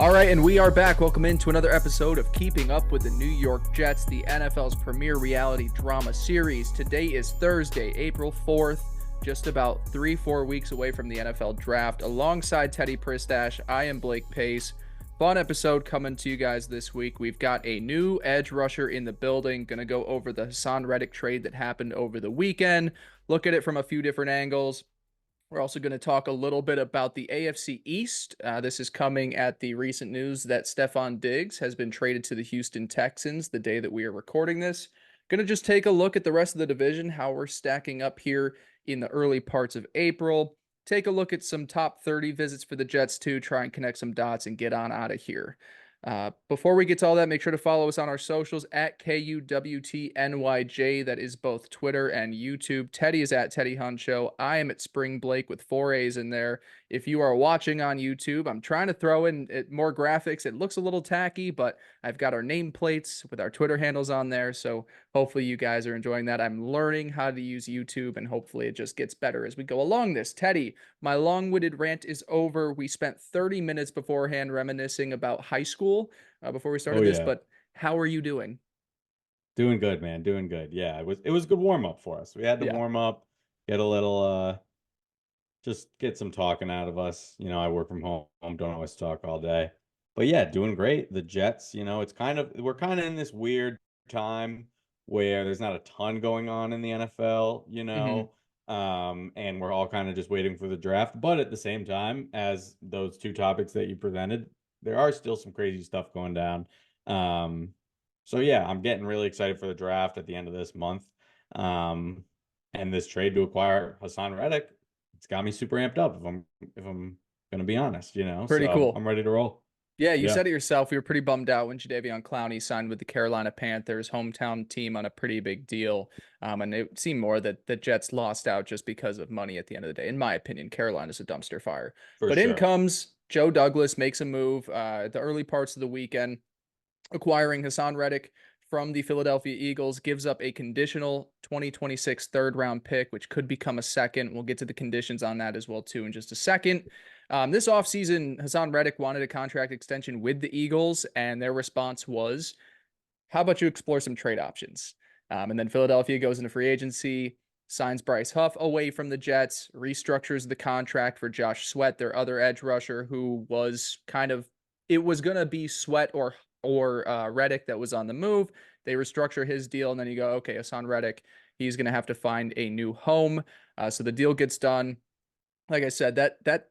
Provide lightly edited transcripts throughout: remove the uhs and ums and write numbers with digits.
All right, and we are back. Welcome into another episode of Keeping Up with the New York Jets, the NFL's premier reality drama series. Today is Thursday, April 4th, just about 3-4 weeks away from the NFL draft. Alongside Teddy Pristash, I am Blake Pace. Fun episode coming to you guys this week. We've got a new edge rusher in the building. Going to go over the Haason Reddick trade that happened over the weekend. Look at it from a few different angles. We're also going to talk a little bit about the AFC East. This is coming at the recent news that Stefon Diggs has been traded to the Houston Texans the day that we are recording this. Going to just take a look at the rest of the division, how we're stacking up here in the early parts of April. Take a look at some top 30 visits for the Jets too, try and connect some dots and get on out of here. Before we get to all that, make sure to follow us on our socials at KUWTNYJ. That is both Twitter and YouTube. Teddy is at Teddy Hunt Show. I am at Spring Blake with 4 A's in there. If you are watching on YouTube, I'm trying to throw in more graphics. It looks a little tacky, but I've got our nameplates with our Twitter handles on there. So hopefully you guys are enjoying that. I'm learning how to use YouTube, and hopefully it just gets better as we go along this. Teddy, my long-winded rant is over. We spent 30 minutes beforehand reminiscing about high school before we started this, Yeah. but how are you doing? Doing good, man. Doing good. Yeah, it was a good warm up for us. We had to Yeah. warm up, get a little just get some talking out of us. I work from home, don't always talk all day. But yeah, doing great. The Jets, we're kind of in this weird time where there's not a ton going on in the NFL, Hmm. and we're all kind of just waiting for the draft. But at the same time, as those two topics that you presented, there are still some crazy stuff going down. Um, so yeah, I'm getting really excited for the draft at the end of this month. Um, and this trade to acquire Haason Reddick, it's got me super amped up if I'm gonna be honest, Pretty so cool. I'm ready to roll. Yeah, you Yeah, said it yourself. We were pretty bummed out when Jadeveon Clowney signed with the Carolina Panthers, hometown team, on a pretty big deal. And it seemed more that the Jets lost out just because of money at the end of the day. In my opinion, Carolina's a dumpster fire. for But in sure. comes Joe Douglas, makes a move at the early parts of the weekend, acquiring Haason Reddick from the Philadelphia Eagles, gives up a conditional 2026 third round pick, which could become a second. We'll get to the conditions on that as well, too, in just a second. This offseason, Haason Reddick wanted a contract extension with the Eagles, and their response was, how about you explore some trade options? And then Philadelphia goes into free agency, signs Bryce Huff away from the Jets, restructures the contract for Josh Sweat, their other edge rusher, who was it was going to be Sweat or Reddick that was on the move. They restructure his deal, and then you go, okay, Haason Reddick, he's going to have to find a new home. So the deal gets done. Like I said, that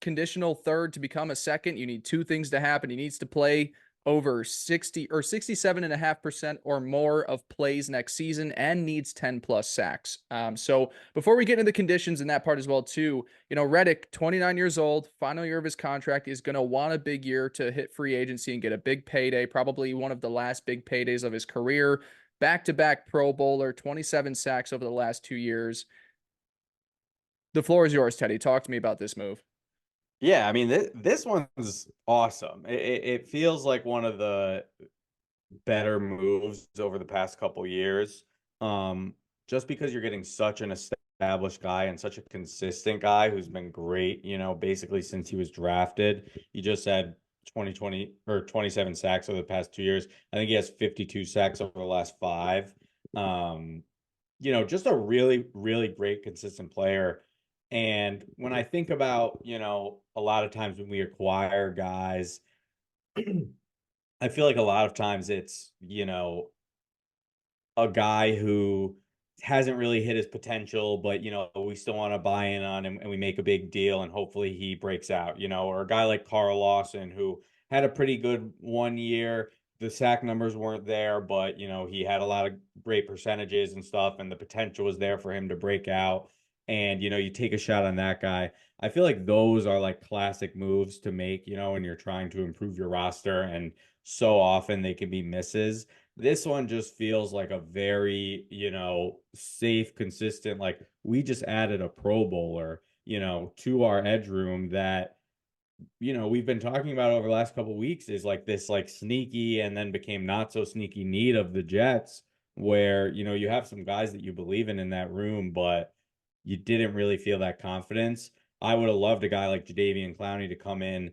conditional third to become a second, you need two things to happen. He needs to play over 60 or 67.5% or more of plays next season and needs 10 plus sacks. So before we get into the conditions in that part as well, too, Reddick, 29 years old, final year of his contract, is going to want a big year to hit free agency and get a big payday, probably one of the last big paydays of his career. Back-to-back Pro Bowler, 27 sacks over the last 2 years. The floor is yours, Teddy. Talk to me about this move. Yeah, I mean this one's awesome. It feels like one of the better moves over the past couple years. Um, just because you're getting such an established guy and such a consistent guy who's been great, basically since he was drafted. He just had 2020 or 27 sacks over the past 2 years. I think he has 52 sacks over the last five. Um, just a really, really great consistent player. And when I think about, a lot of times when we acquire guys, I feel like a lot of times it's, a guy who hasn't really hit his potential, but we still want to buy in on him and we make a big deal and hopefully he breaks out, or a guy like Carl Lawson who had a pretty good 1 year. The sack numbers weren't there, but he had a lot of great percentages and stuff, and the potential was there for him to break out. And you take a shot on that guy. I feel like those are like classic moves to make, when you're trying to improve your roster, and so often they can be misses. This one just feels like a very, safe, consistent, like we just added a Pro Bowler, to our edge room that, we've been talking about over the last couple of weeks is like this like sneaky and then became not so sneaky need of the Jets where, you have some guys that you believe in that room, but you didn't really feel that confidence. I would have loved a guy like Jadeveon Clowney to come in,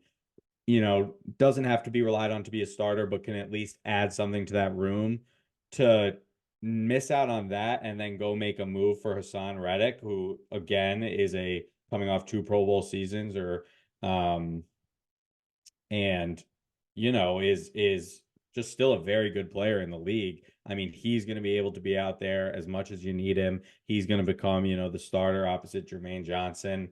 doesn't have to be relied on to be a starter, but can at least add something to that room, to miss out on that and then go make a move for Haason Reddick, who again is a coming off 2 Pro Bowl seasons, or um and is just still a very good player in the league. I mean, he's going to be able to be out there as much as you need him. He's going to become, the starter opposite Jermaine Johnson,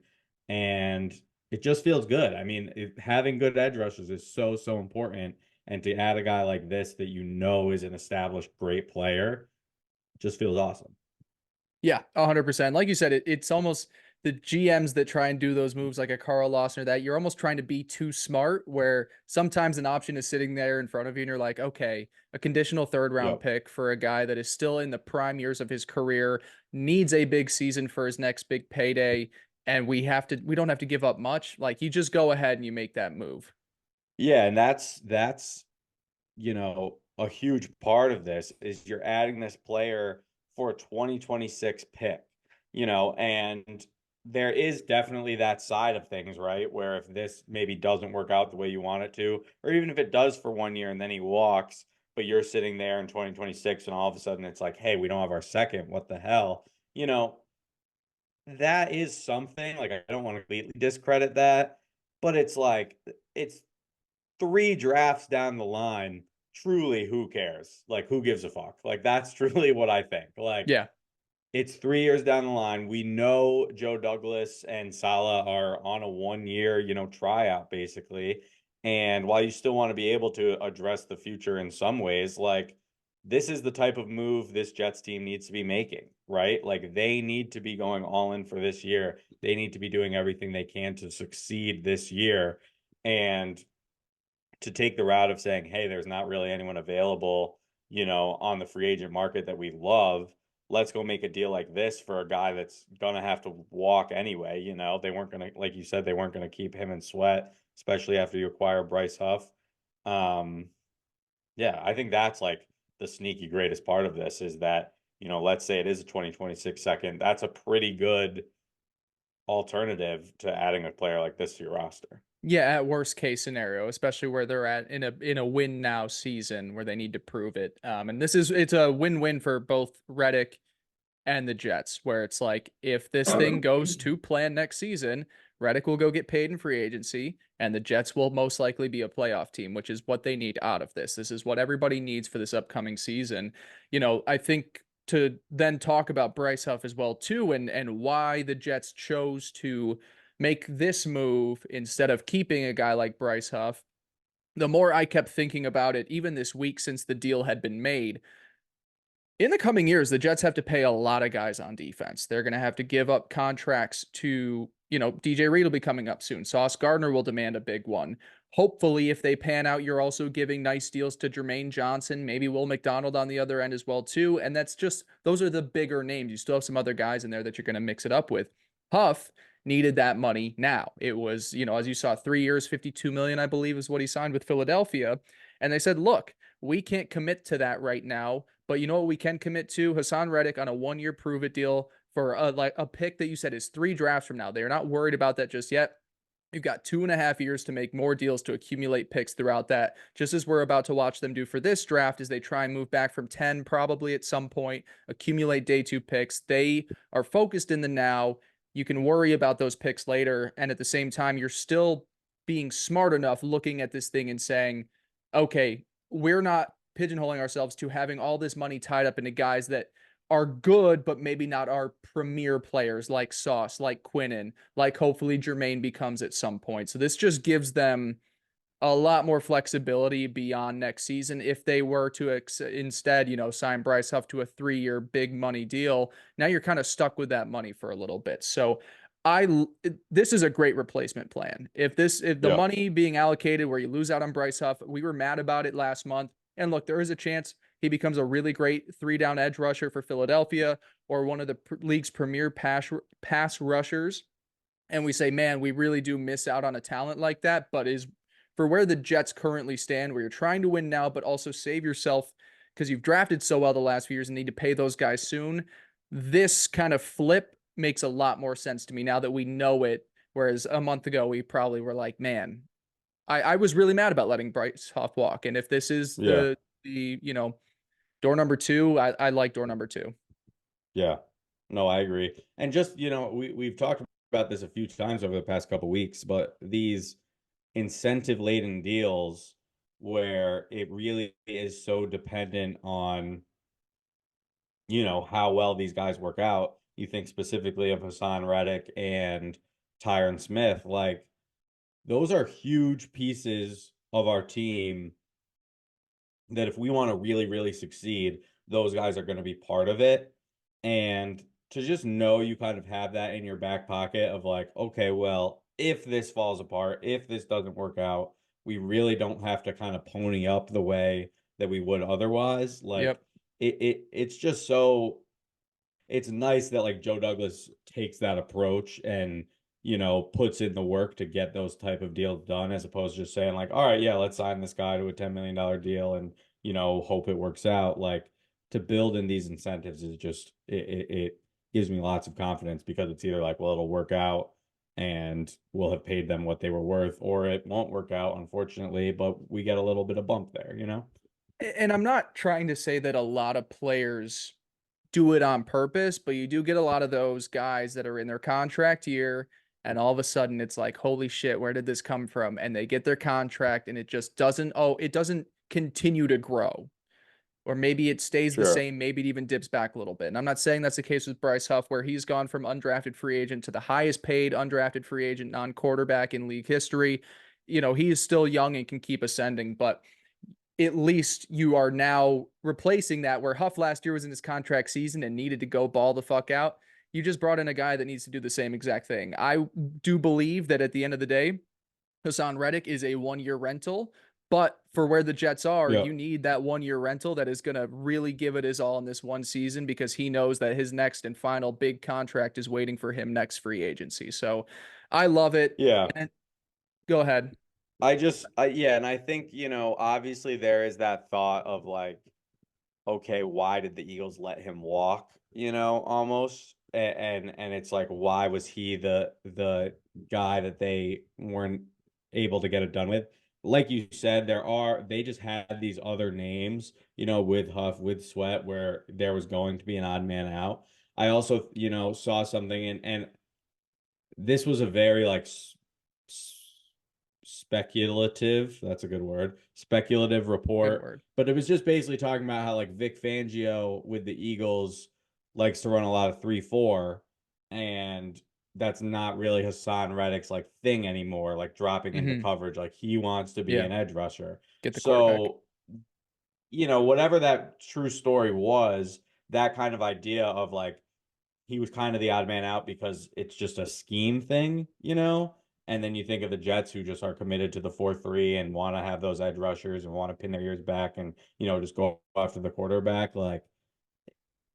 and it just feels good. I mean, having good edge rushers is so, so important, and to add a guy like this that is an established great player just feels awesome. Yeah, 100%. Like you said, it's almost the GMs that try and do those moves like a Carl Lawson or that. You're almost trying to be too smart, where sometimes an option is sitting there in front of you and you're like, okay, a conditional third round Yep. pick for a guy that is still in the prime years of his career, needs a big season for his next big payday. And we don't have to give up much. Like, you just go ahead and you make that move. Yeah, and that's a huge part of this is you're adding this player for a 2026 pick, and there is definitely that side of things, right? Where if this maybe doesn't work out the way you want it to, or even if it does for 1 year and then he walks, but you're sitting there in 2026 and all of a sudden it's like, hey, we don't have our second, what the hell? That is something. Like, I don't want to completely discredit that, but it's like, it's 3 drafts down the line. Truly, who cares? Like, who gives a fuck? Like, that's truly what I think. Like, Yeah. it's 3 years down the line. We know Joe Douglas and Salah are on a 1 year, tryout basically. And while you still want to be able to address the future in some ways, like, this is the type of move this Jets team needs to be making, right? Like, they need to be going all in for this year. They need to be doing everything they can to succeed this year. And to take the route of saying, hey, there's not really anyone available, on the free agent market that we love. Let's go make a deal like this for a guy that's going to have to walk anyway. They weren't going to, like you said, they weren't going to keep him in Sweat, especially after you acquire Bryce Huff. Um, yeah, I think that's like the sneaky greatest part of this is that, let's say it is a 2026 second. That's a pretty good alternative to adding a player like this to your roster. Yeah, at worst case scenario, especially where they're at in a win now season where they need to prove it. And it's a win-win for both Reddick and the Jets, where it's like, if this thing goes to plan next season, Reddick will go get paid in free agency, and the Jets will most likely be a playoff team, which is what they need out of this. This is what everybody needs for this upcoming season. I think to then talk about Bryce Huff as well too, and why the Jets chose to make this move instead of keeping a guy like Bryce Huff. The more I kept thinking about it, even this week since the deal had been made, in the coming years, the Jets have to pay a lot of guys on defense. They're going to have to give up contracts to, DJ Reed will be coming up soon. Sauce Gardner will demand a big one. Hopefully, if they pan out, you're also giving nice deals to Jermaine Johnson, maybe Will McDonald on the other end as well, too. And those are the bigger names. You still have some other guys in there that you're going to mix it up with. Huff needed that money now. It was, as you saw, 3 years, 52 million, I believe, is what he signed with Philadelphia. And they said, look, we can't commit to that right now, but you know what we can commit to? Haason Reddick on a 1 year prove it deal for a pick that you said is 3 drafts from now. They're not worried about that just yet. You've got 2.5 years to make more deals to accumulate picks throughout that, just as we're about to watch them do for this draft as they try and move back from 10 probably at some point, accumulate day 2 picks. They are focused in the now. You can worry about those picks later. And at the same time, you're still being smart enough looking at this thing and saying, okay, we're not pigeonholing ourselves to having all this money tied up into guys that are good, but maybe not our premier players like Sauce, like Quinnen, like hopefully Jermaine becomes at some point. So this just gives them a lot more flexibility beyond next season. If they were to instead, sign Bryce Huff to a 3 year big money deal, now you're kind of stuck with that money for a little bit. So this is a great replacement plan. If the Yeah. money being allocated where you lose out on Bryce Huff, we were mad about it last month. And look, there is a chance he becomes a really great 3 down edge rusher for Philadelphia or one of the league's premier pass rushers. And we say, man, we really do miss out on a talent like that. But is for where the Jets currently stand, where you're trying to win now, but also save yourself because you've drafted so well the last few years and need to pay those guys soon. This kind of flip makes a lot more sense to me now that we know it. Whereas a month ago, we probably were like, man, I was really mad about letting Bryce Huff walk. And if this is Yeah. the door number two, I like door number two. Yeah. No, I agree. And just, we've talked about this a few times over the past couple weeks, but these incentive laden deals where it really is so dependent on, how well these guys work out. You think specifically of Haason Reddick and Tyron Smith, like those are huge pieces of our team that if we want to really, really succeed, those guys are going to be part of it. And to just know you kind of have that in your back pocket of like, okay, well, if this falls apart, if this doesn't work out, we really don't have to kind of pony up the way that we would otherwise. Like Yep. it's just so it's nice that like Joe Douglas takes that approach and puts in the work to get those type of deals done as opposed to just saying like, all right, yeah, let's sign this guy to a $10 million deal and hope it works out. Like to build in these incentives is just it gives me lots of confidence because it's either like, well, it'll work out and we'll have paid them what they were worth, or it won't work out, unfortunately, but we get a little bit of bump there. And I'm not trying to say that a lot of players do it on purpose, but you do get a lot of those guys that are in their contract year and all of a sudden it's like, holy shit, where did this come from? And they get their contract and it just it doesn't continue to grow. Or maybe it stays the Sure. same, maybe it even dips back a little bit. And I'm not saying that's the case with Bryce Huff, where he's gone from undrafted free agent to the highest paid undrafted free agent non-quarterback in league history. He is still young and can keep ascending, but at least you are now replacing that where Huff last year was in his contract season and needed to go ball the fuck out. You just brought in a guy that needs to do the same exact thing. I do believe that at the end of the day, Haason Reddick is a 1 year rental, but for where the Jets are, Yeah. you need that 1 year rental that is going to really give it his all in this one season because he knows that his next and final big contract is waiting for him next free agency. So I love it. Yeah. And go ahead. Yeah, and I think, obviously there is that thought of like, okay, why did the Eagles let him walk, almost. And it's like, why was he the guy that they weren't able to get it done with? Like you said, they just had these other names, with Huff, with Sweat, where there was going to be an odd man out. I also, saw something and this was a very like speculative, that's a good word, speculative Good report, word. but it was just basically talking about how like Vic Fangio with the Eagles likes to run a lot of 3-4, and that's not really Haason Reddick's like thing anymore, like dropping into Mm-hmm. coverage. Like he wants to be Yeah. an edge rusher. Get the quarterback. So, whatever that true story was, that kind of idea of like he was kind of the odd man out because it's just a scheme thing. And then you think of the Jets who just are committed to the 4-3 and want to have those edge rushers and want to pin their ears back and, just go after the quarterback. Like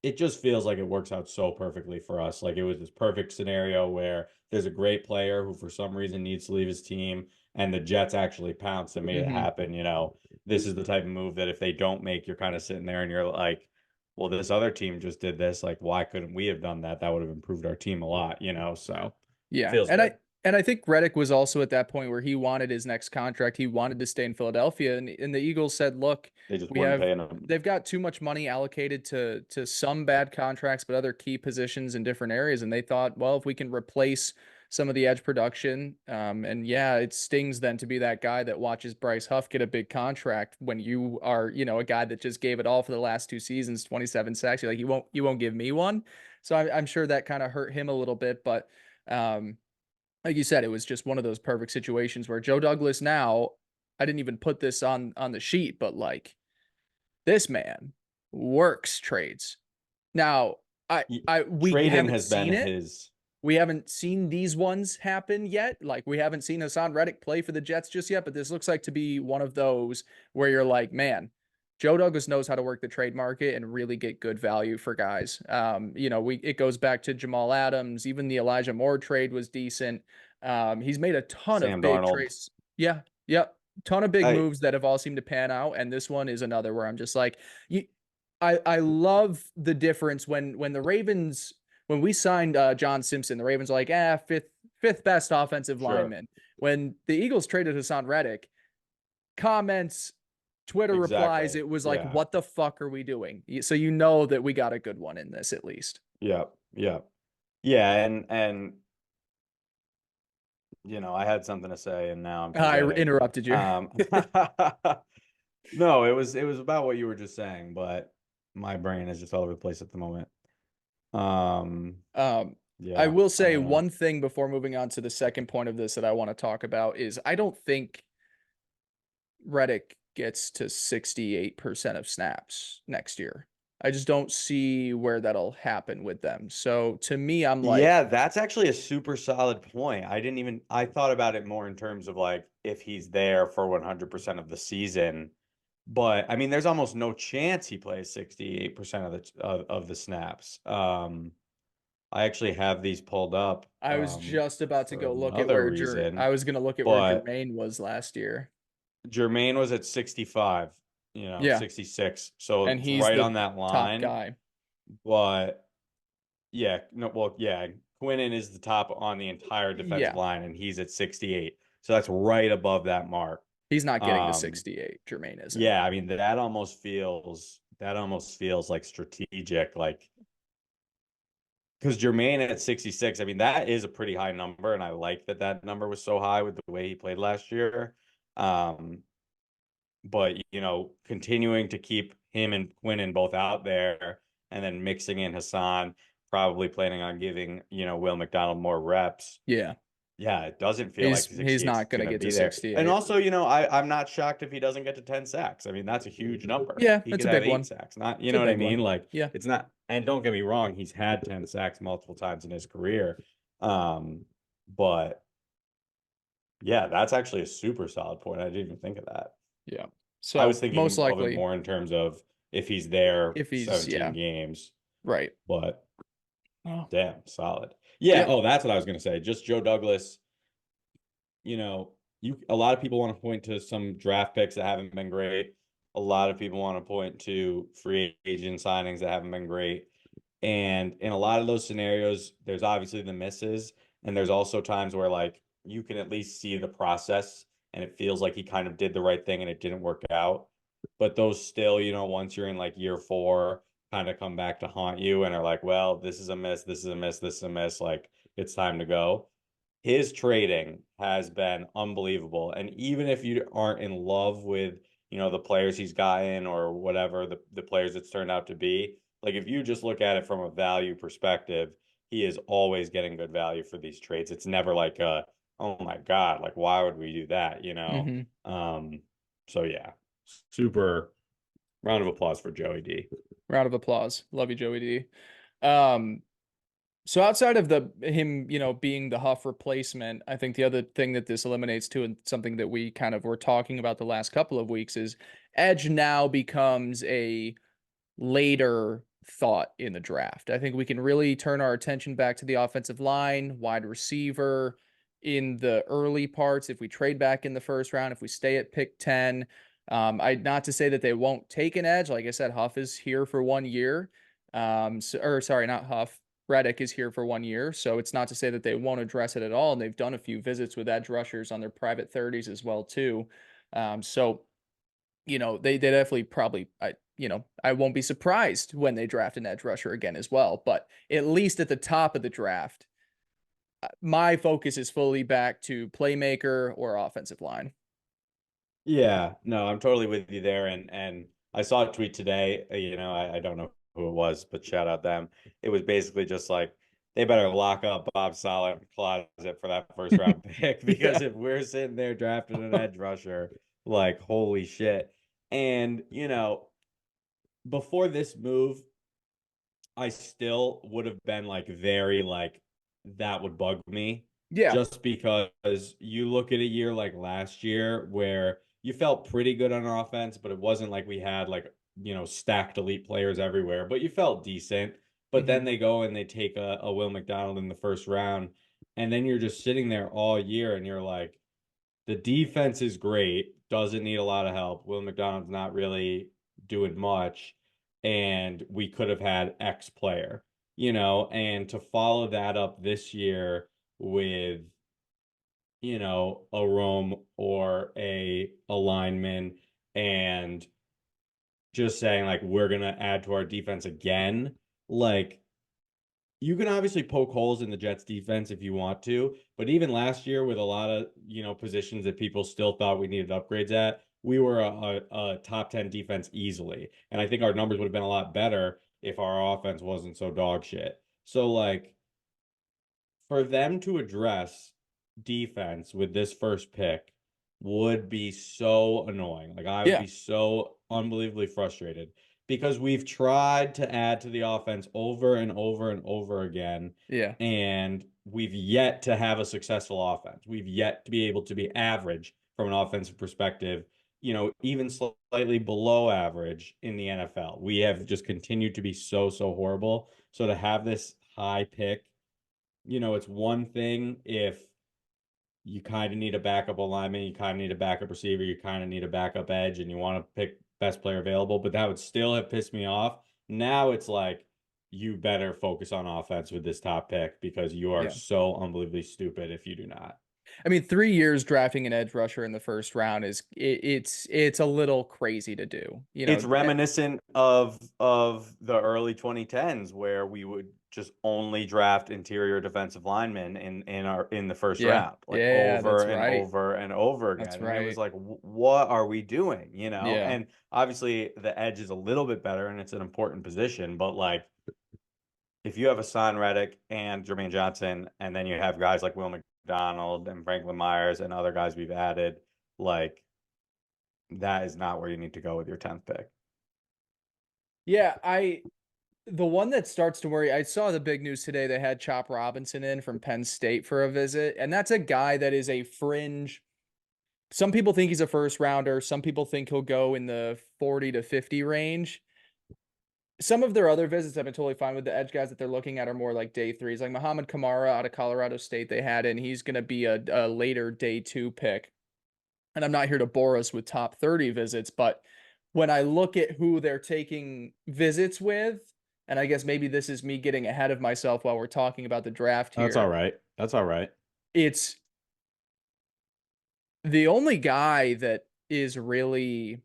it just feels like it works out so perfectly for us. Like it was this perfect scenario where there's a great player who for some reason needs to leave his team and the Jets actually pounced and made it Mm-hmm. happen. This is the type of move that if they don't make, you're kind of sitting there and you're like, well, this other team just did this. Like, why couldn't we have done that? That would have improved our team a lot. So Yeah. feels And good. I think Reddick was also at that point where he wanted his next contract. He wanted to stay in Philadelphia. And the Eagles said, look, They just we weren't have paying him. they've got too much money allocated to some bad contracts, but other key positions in different areas. And they thought, well, if we can replace some of the edge production, and yeah, it stings then to be that guy that watches Bryce Huff get a big contract when you are, a guy that just gave it all for the last 2 seasons, 27 sacks. You're like, you won't give me one. So I'm sure that kind of hurt him a little bit, but like you said, it was just one of those perfect situations where Joe Douglas now, I didn't even put this on the sheet, but like this man works trades. Now, we Trading haven't has been seen it. his. We haven't seen these ones happen yet. Like we haven't seen Haason Reddick play for the Jets just yet, but this looks like to be one of those where you're like, man, Joe Douglas knows how to work the trade market and really get good value for guys. It goes back to Jamal Adams. Even the Elijah Moore trade was decent. He's made a ton of Sam big Darnold. trades. Yeah, yep, ton of big I moves that have all seemed to pan out, and this one is another where I'm just like, you. I love the difference when the Ravens when we signed John Simpson, the Ravens were like, fifth best offensive Sure. lineman. When the Eagles traded Haason Reddick, comments, Twitter replies, Exactly. it was like, Yeah. what the fuck are we doing? So you know that we got a good one in this at least. Yeah. Yeah. Yeah. And I had something to say and now I'm I forgetting. interrupted you. Um, no, it was about what you were just saying, but my brain is just all over the place at the moment. Um, Um, I yeah, will I say don't know. one thing before moving on to the second point of this that I want to talk about is I don't think Reddick gets to 68% of snaps next year. I just don't see where that'll happen with them. So to me, I'm like, Yeah, that's actually a super solid point. I thought about it more in terms of like if he's there for 100% of the season. But I mean, there's almost no chance he plays 68% of the snaps. I actually have these pulled up I was just about to for go look at another where reason, I was gonna look at where but Jermaine was last year. Jermaine was at 65, Yeah, 66. So and it's he's right the on that top line. guy. But yeah, no, well, yeah, Quinnen is the top on the entire defensive Yeah, line, and he's at 68. So that's right above that mark. he's not getting to Um, 68. Jermaine isn't. yeah, I mean that almost feels like strategic, like because Jermaine at 66, I mean, that is a pretty high number, and I like that that number was so high with the way he played last year. Um, but continuing to keep him and Quinnen both out there, and then mixing in Haason, probably planning on giving Will McDonald more reps. Yeah, Yeah, it doesn't feel like he's 68 is not gonna going to get to be there. And 68. also, I'm not shocked if he doesn't get to 10 sacks. I mean, that's a huge number. Yeah, He it's could a have big 8 one. sacks. Not, you It's a know what I big one. mean? Like Yeah. it's not, and don't get me wrong, he's had 10 sacks multiple times in his career. But yeah, that's actually a super solid point. I didn't even think of that. Yeah. I was So most thinking of it likely, more in terms of if he's there if he's 17 yeah, games, right. but Oh, damn, solid. Yeah, yep. oh, that's what I was going to say. Just Joe Douglas, you know, a lot of people want to point to some draft picks that haven't been great. A lot of people want to point to free agent signings that haven't been great. And in a lot of those scenarios, there's obviously the misses, and there's also times where like you can at least see the process and it feels like he kind of did the right thing and it didn't work out. But those still, once you're in like year 4, kind of come back to haunt you and are like, well, this is a miss, this is a miss, this is a miss. Like it's time to go. His trading has been unbelievable. And even if you aren't in love with, the players he's gotten or whatever the players it's turned out to be, like if you just look at it from a value perspective, he is always getting good value for these trades. It's never like oh my God, like why would we do that? Mm-hmm. So yeah, super round of applause for Joey D. Round of applause. Love you, Joey D. Um, so outside of the him, being the Huff replacement, I think the other thing that this eliminates too, and something that we kind of were talking about the last couple of weeks, is Edge now becomes a later thought in the draft. I think we can really turn our attention back to the offensive line, wide receiver in the early parts. If we trade back in the first round, if we stay at pick 10, I not to say that they won't take an edge. Like I said, Huff is here for 1 year. Or sorry, not Huff. Reddick is here for 1 year, so it's not to say that they won't address it at all. And they've done a few visits with edge rushers on their private 30s as well too. So they definitely probably I won't be surprised when they draft an edge rusher again as well. But at least at the top of the draft, my focus is fully back to playmaker or offensive line. Yeah, no, I'm totally with you there. And I saw a tweet today, I don't know who it was, but shout out them. It was basically just like they better lock up Bob Sala in the closet for that first round pick because Yeah. if we're sitting there drafting an edge rusher, like holy shit. And before this move, I still would have been like very like that would bug me Yeah. just because you look at a year like last year where you felt pretty good on offense, but it wasn't like we had like, stacked elite players everywhere, but you felt decent. But Hmm. then they go and they take a Will McDonald in the first round, and then you're just sitting there all year and you're like, the defense is great, doesn't need a lot of help. Will McDonald's not really doing much, and we could have had X player, and to follow that up this year with a Rome or a lineman and just saying like we're gonna add to our defense again. Like you can obviously poke holes in the Jets defense if you want to, but even last year with a lot of, positions that people still thought we needed upgrades at, we were a top 10 defense easily. And I think our numbers would have been a lot better if our offense wasn't so dog shit. So like for them to address defense with this first pick would be so annoying. Like I would Yeah. be so unbelievably frustrated because we've tried to add to the offense over and over and over again, Yeah. and we've yet to have a successful offense. We've yet to be able to be average from an offensive perspective, even slightly below average in the NFL. We have just continued to be so, so horrible. So to have this high pick, it's one thing if you kind of need a backup alignment, you kind of need a backup receiver, you kind of need a backup edge, and you want to pick best player available, but that would still have pissed me off. Now it's like you better focus on offense with this top pick because you are Yeah. so unbelievably stupid if you do not. I mean, 3 years drafting an edge rusher in the first round it's a little crazy to do. It's reminiscent of the early 2010s where we would just only draft interior defensive linemen in the first Yeah. round, like Yeah, over that's and right. over and over That's again. And it was right. like, what are we doing? Yeah. And obviously the edge is a little bit better and it's an important position, but like if you have Haason Reddick and Jermaine Johnson, and then you have guys like Will McDonald and Franklin Myers and other guys we've added, like that is not where you need to go with your 10th pick. Yeah, the one that starts to worry, I saw the big news today. They had Chop Robinson in from Penn State for a visit, and that's a guy that is a fringe. Some people think he's a first rounder. Some people think he'll go in the 40 to 50 range. Some of their other visits I've been totally fine with. The edge guys that they're looking at are more like day threes, like Muhammad Kamara out of Colorado State. They had in, he's going to be a later day two pick. And I'm not here to bore us with top 30 visits, but when I look at who they're taking visits with, and I guess maybe this is me getting ahead of myself while we're talking about the draft That's all here, right. That's all right. it's the only guy that is really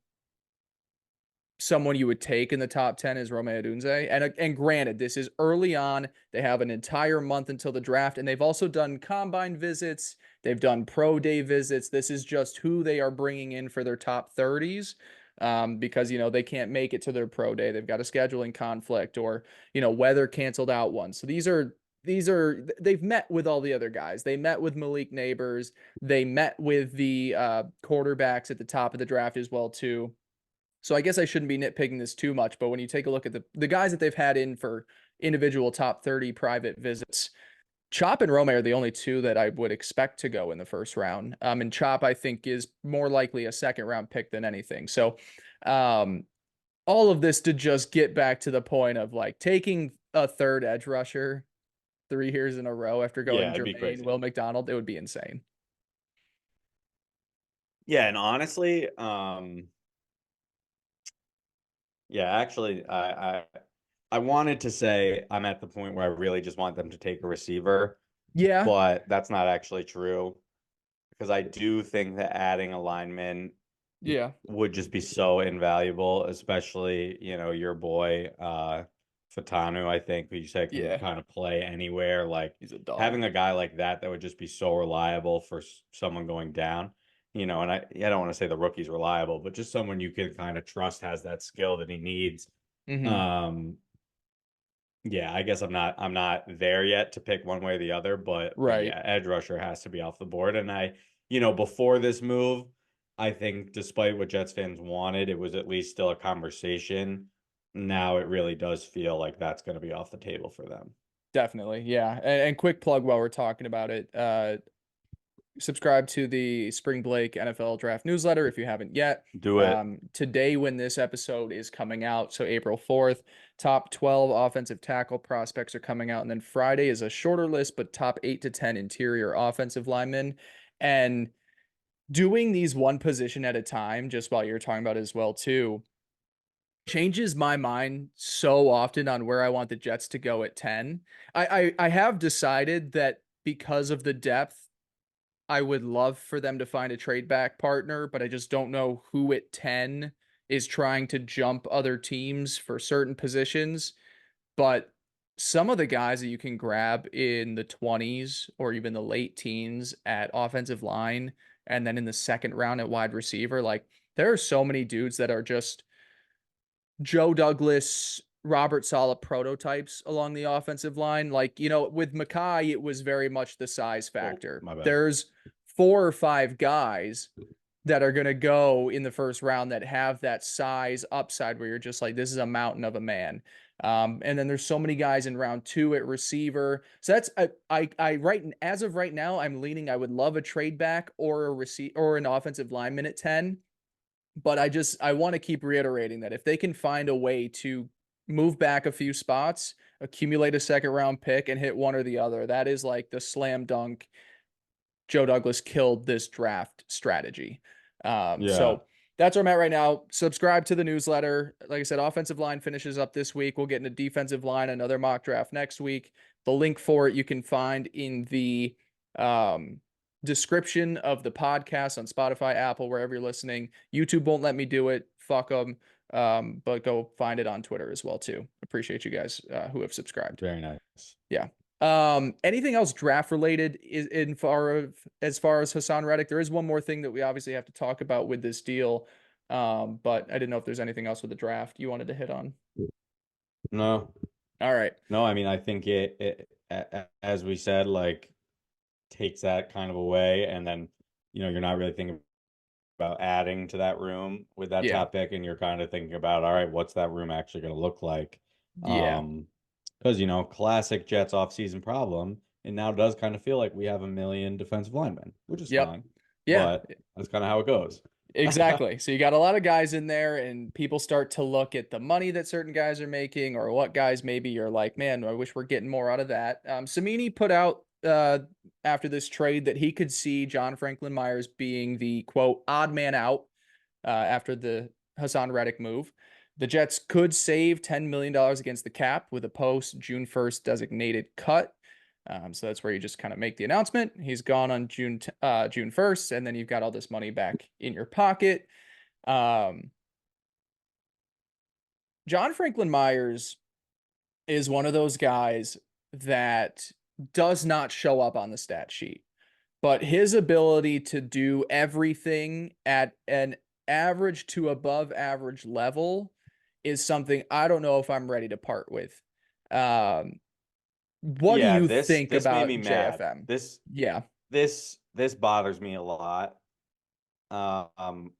someone you would take in the top 10 is Rome Odunze. And granted, this is early on. They have an entire month until the draft, and they've also done combine visits. They've done pro day visits. This is just who they are bringing in for their top 30s. Because they can't make it to their pro day. They've got a scheduling conflict or weather canceled out one. So they've met with all the other guys. They met with Malik Neighbors. They met with the quarterbacks at the top of the draft as well too. So I guess I shouldn't be nitpicking this too much, but when you take a look at the guys that they've had in for individual top 30 private visits, Chop and Rome are the only two that I would expect to go in the first round. And Chop, I think, is more likely a second round pick than anything. So all of this to just get back to the point of like taking a third edge rusher 3 years in a row after going Yeah, it'd be Jermaine, crazy. Will McDonald, it would be insane. Yeah, and honestly, yeah, actually, I wanted to say I'm at the point where I really just want them to take a receiver, Yeah, but that's not actually true because I do think that adding a lineman yeah, would just be so invaluable, especially, your boy Fatanu, I think, who you said can yeah. kind of play anywhere. Like He's a dog. having a guy like that would just be so reliable for someone going down. And I don't want to say the rookie's reliable, but just someone you can kind of trust has that skill that he needs. Mm-hmm. Um, yeah, I guess I'm not there yet to pick one way or the other, but Right. yeah, edge rusher has to be off the board. And before this move, I think despite what Jets fans wanted, it was at least still a conversation. Now it really does feel like that's going to be off the table for them. Definitely. Yeah. And quick plug while we're talking about it. Subscribe to the Spring Blake NFL Draft newsletter if you haven't yet. Do it. Today, when this episode is coming out, so April 4th, top 12 offensive tackle prospects are coming out. And then Friday is a shorter list, but top 8 to 10 interior offensive linemen. And doing these one position at a time, just while you're talking about it as well, too, changes my mind so often on where I want the Jets to go at 10. I have decided that because of the depth I would love for them to find a trade back partner, but I just don't know who at 10 is trying to jump other teams for certain positions. But some of the guys that you can grab in the 20s or even the late teens at offensive line, and then in the second round at wide receiver, like there are so many dudes that are just Joe Douglas, Robert Saleh prototypes along the offensive line. Like, with Mackay, it was very much the size Oh, factor. my bad. There's 4 or 5 guys that are going to go in the first round that have that size upside where you're just like, this is a mountain of a man. And then there's so many guys in round 2 at receiver. So that's as of right now, I'm leaning. I would love a trade back or or an offensive lineman at 10. But I want to keep reiterating that if they can find a way to move back a few spots, accumulate a second round pick, and hit one or the other, that is like the slam dunk. Joe Douglas killed this draft strategy. Yeah. So that's where I'm at right now. Subscribe to the newsletter. Like I said, offensive line finishes up this week. We'll get into defensive line, another mock draft next week. The link for it you can find in the description of the podcast on Spotify, Apple, wherever you're listening. YouTube won't let me do it. Fuck them. But go find it on Twitter as well too. Appreciate you guys who have subscribed. Very nice. Yeah. Anything else draft related as far as Haason Reddick? There is one more thing that we obviously have to talk about with this deal. But I didn't know if there's anything else with the draft you wanted to hit on. No. All right. No, I mean, I think as we said, like takes that kind of away, and then you're not really thinking about adding to that room with that top pick, and you're kind of thinking about, all right, what's that room actually going to look like? Yeah. Because classic Jets offseason problem, it now does kind of feel like we have a million defensive linemen, which is fine. Yeah. But that's kind of how it goes. Exactly. So you got a lot of guys in there, and people start to look at the money that certain guys are making, or what guys maybe you're like, man, I wish we're getting more out of that. Samini put out after this trade that he could see John Franklin Myers being the quote odd man out after the Haason Reddick move. The Jets could save $10 million against the cap with a post June 1st designated cut. So that's where you just kind of make the announcement. He's gone on June 1st, and then you've got all this money back in your pocket. John Franklin Myers is one of those guys that does not show up on the stat sheet, but his ability to do everything at an average to above average level is something I don't know if I'm ready to part with. What do you think this about made me mad. JFM? This bothers me a lot. And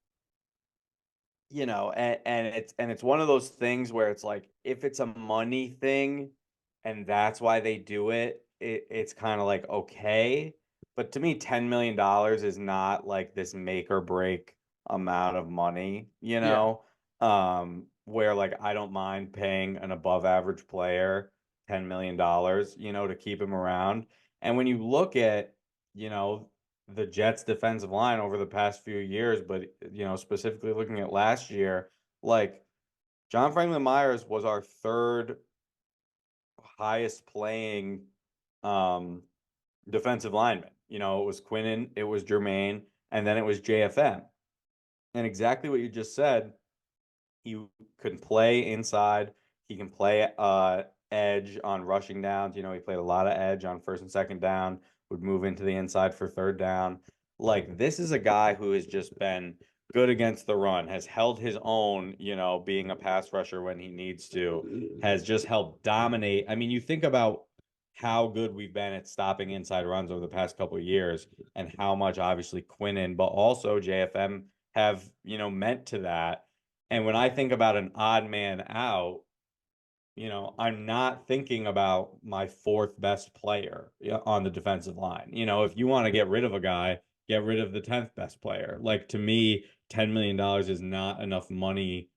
it's one of those things where it's like, if it's a money thing and that's why they do it, it's kind of like, okay. But to me, $10 million is not like this make or break amount of money, where like I don't mind paying an above average player $10 million, to keep him around. And when you look at, the Jets defensive line over the past few years, but specifically looking at last year, like John Franklin Myers was our third highest playing defensive lineman. It was Quinnen, it was Jermaine, and then it was JFM. And exactly what you just said, he can play inside, he can play edge on rushing downs. He played a lot of edge on first and second down, would move into the inside for third down. Like, this is a guy who has just been good against the run, has held his own, being a pass rusher when he needs to, has just helped dominate. I mean, you think about how good we've been at stopping inside runs over the past couple of years, and how much obviously Quinnen, but also JFM have, meant to that. And when I think about an odd man out, I'm not thinking about my fourth best player on the defensive line. If you want to get rid of a guy, get rid of the 10th best player. Like, to me, $10 million is not enough money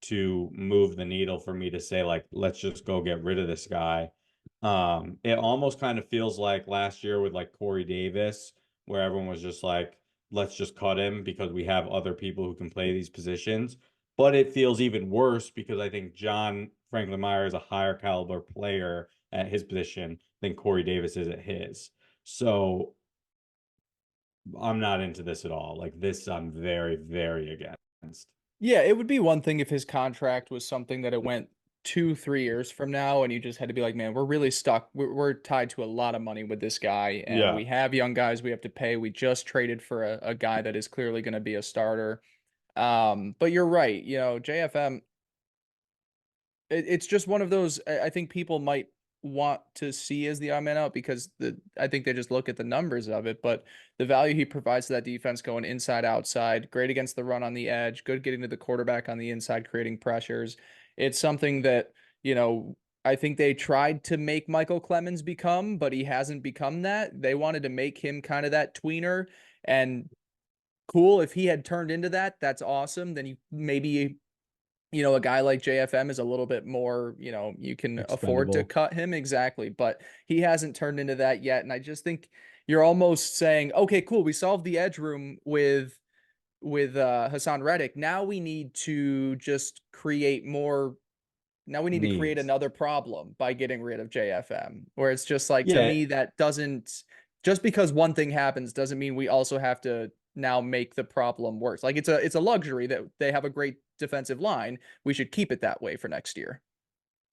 to move the needle for me to say, like, let's just go get rid of this guy. It almost kind of feels like last year with like Corey Davis, where everyone was just like, let's just cut him because we have other people who can play these positions. But it feels even worse because I think John Franklin Myers is a higher caliber player at his position than Corey Davis is at his. So I'm not into this at all. Like this, I'm very, very against. Yeah, it would be one thing if his contract was something that it went 2, 3 years from now, and you just had to be like, man, we're really stuck. We're tied to a lot of money with this guy, and Yeah. we have young guys we have to pay. We just traded for a guy that is clearly going to be a starter. But you're right. JFM, it's just one of those I think people might want to see as the odd man out because I think they just look at the numbers of it, but the value he provides to that defense going inside outside, great against the run on the edge, good getting to the quarterback on the inside, creating pressures. It's something that, I think they tried to make Michael Clemens become, but he hasn't become that. They wanted to make him kind of that tweener, and cool if he had turned into that, that's awesome. Then you maybe a guy like JFM is a little bit more, you can afford to Expendable. cut him exactly, but he hasn't turned into that yet. And I just think you're almost saying, okay, cool, we solved the edge room with Haason Reddick. Now we need to just create more. Now we need to create Needs. another problem by getting rid of JFM. Where it's just like, to Yeah. me, that doesn't, just because one thing happens doesn't mean we also have to now make the problem worse. Like it's a luxury that they have a great defensive line. We should keep it that way for next year.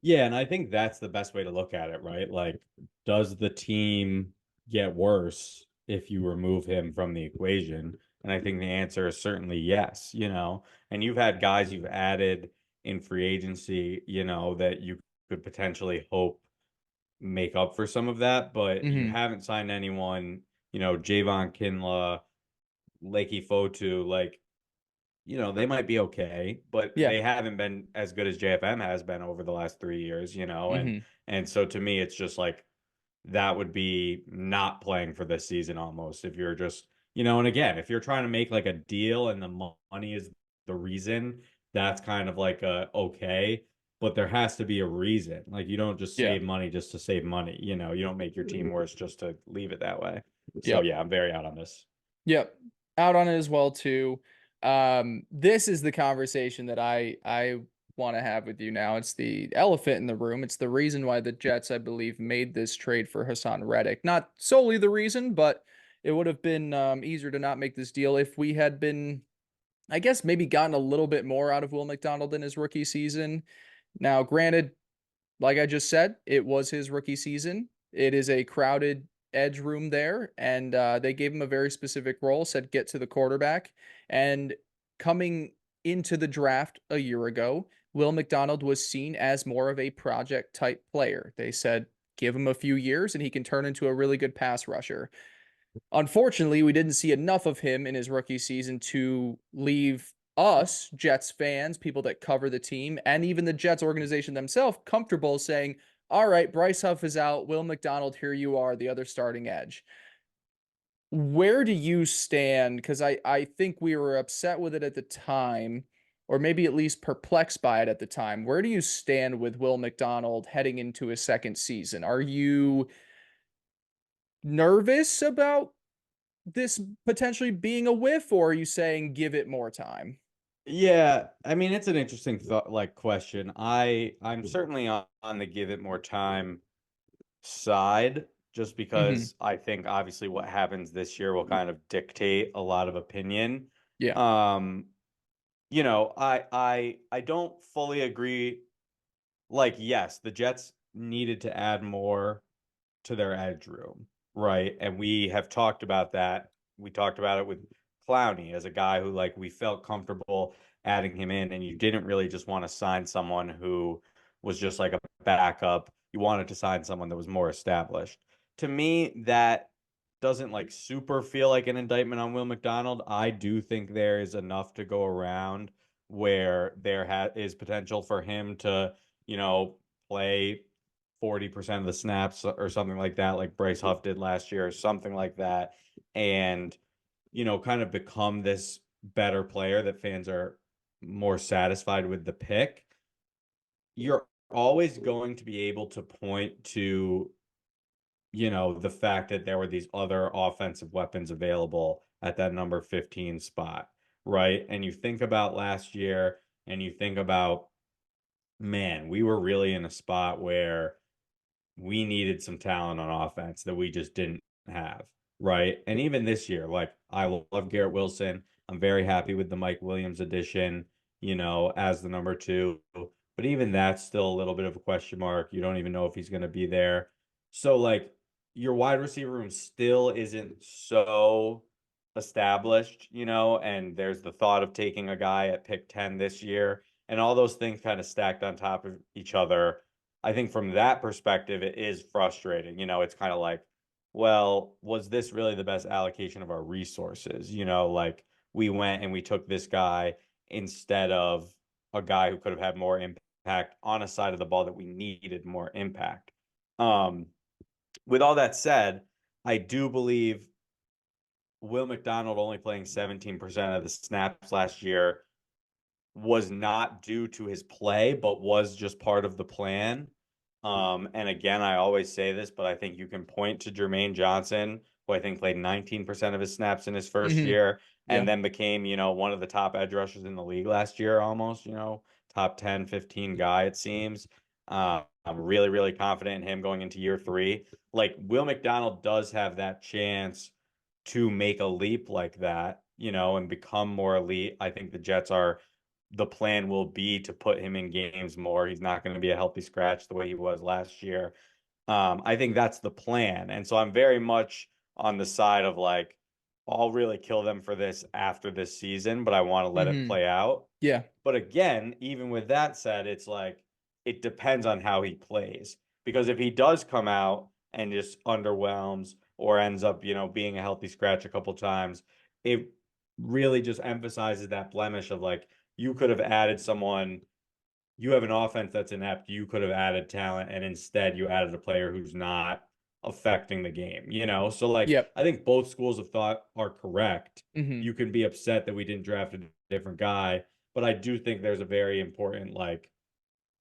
Yeah, and I think that's the best way to look at it, right? Like, does the team get worse if you remove him from the equation? And I think the answer is certainly yes, And you've had guys you've added in free agency, that you could potentially hope make up for some of that, but you Hmm. haven't signed anyone, Javon Kinlaw, Lakey Fotu, like they might be okay, but Yeah. they haven't been as good as JFM has been over the last 3 years, and Hmm. and so to me, it's just like that would be not playing for this season almost if you're just, and again, if you're trying to make like a deal and the money is the reason, that's kind of like a okay, but there has to be a reason. Like you don't just Yeah. save money just to save money, you don't make your team worse just to leave it that way. So Yep. yeah, I'm very out on this. Yep. Out on it as well too. This is the conversation that I want to have with you now. It's the elephant in the room. It's the reason why the Jets, I believe, made this trade for Haason Reddick. Not solely the reason, but it would have been easier to not make this deal if we had been, I guess, maybe gotten a little bit more out of Will McDonald in his rookie season. Now, granted, like I just said, it was his rookie season. It is a crowded edge room there, and they gave him a very specific role, said get to the quarterback. And coming into the draft a year ago, Will McDonald was seen as more of a project type player. They said give him a few years and he can turn into a really good pass rusher. Unfortunately, we didn't see enough of him in his rookie season to leave us, Jets fans, people that cover the team, and even the Jets organization themselves comfortable saying, all right, Bryce Huff is out. Will McDonald, here you are, the other starting edge. Where do you stand? Because I think we were upset with it at the time, or maybe at least perplexed by it at the time. Where do you stand with Will McDonald heading into his second season? Are you nervous about this potentially being a whiff, or are you saying give it more time? Yeah, I mean it's an interesting thought like question. I'm certainly on the give it more time side just Hmm. because I think obviously what happens this year will kind of dictate a lot of opinion. Yeah. Um, I don't fully agree. Like, yes, the Jets needed to add more to their edge room, right? And we have talked about that. We talked about it with Clowney as a guy who like we felt comfortable adding him in, and you didn't really just want to sign someone who was just like a backup. You wanted to sign someone that was more established. To me, that doesn't like super feel like an indictment on Will McDonald. I do think there is enough to go around where is potential for him to, play 40% of the snaps or something like that, like Bryce Huff did last year, or something like that, and kind of become this better player that fans are more satisfied with the pick. You're always going to be able to point to, the fact that there were these other offensive weapons available at that number 15 spot, right? And you think about last year and you think about, man, we were really in a spot where we needed some talent on offense that we just didn't have. right? And even this year, like I love Garrett Wilson. I'm very happy with the Mike Williams addition, as the number two. But even that's still a little bit of a question mark. You don't even know if he's going to be there. So like your wide receiver room still isn't so established, and there's the thought of taking a guy at pick 10 this year, and all those things kind of stacked on top of each other. I think from that perspective, it is frustrating. It's kind of like, well, was this really the best allocation of our resources? Like we went and we took this guy instead of a guy who could have had more impact on a side of the ball that we needed more impact. With all that said, I do believe Will McDonald only playing 17% of the snaps last year was not due to his play, but was just part of the plan. And again, I always say this, but I think you can point to Jermaine Johnson, who I think played 19% of his snaps in his first year, Yeah. and then became, one of the top edge rushers in the league last year, almost, top 10, 15 guy, it seems. I'm really, really confident in him going into year 3. Like Will McDonald does have that chance to make a leap like that, and become more elite. I think the plan will be to put him in games more. He's not going to be a healthy scratch the way he was last year. I think that's the plan. And so I'm very much on the side of like, I'll really kill them for this after this season, but I want to let it play out. Yeah. But again, even with that said, it's like, it depends on how he plays. Because if he does come out and just underwhelms or ends up, being a healthy scratch a couple times, it really just emphasizes that blemish of like, you could have added someone. You have an offense that's inept. You could have added talent, and instead you added a player who's not affecting the game, So like, Yep. I think both schools of thought are correct. Mm-hmm. You can be upset that we didn't draft a different guy, but I do think there's a very important, like,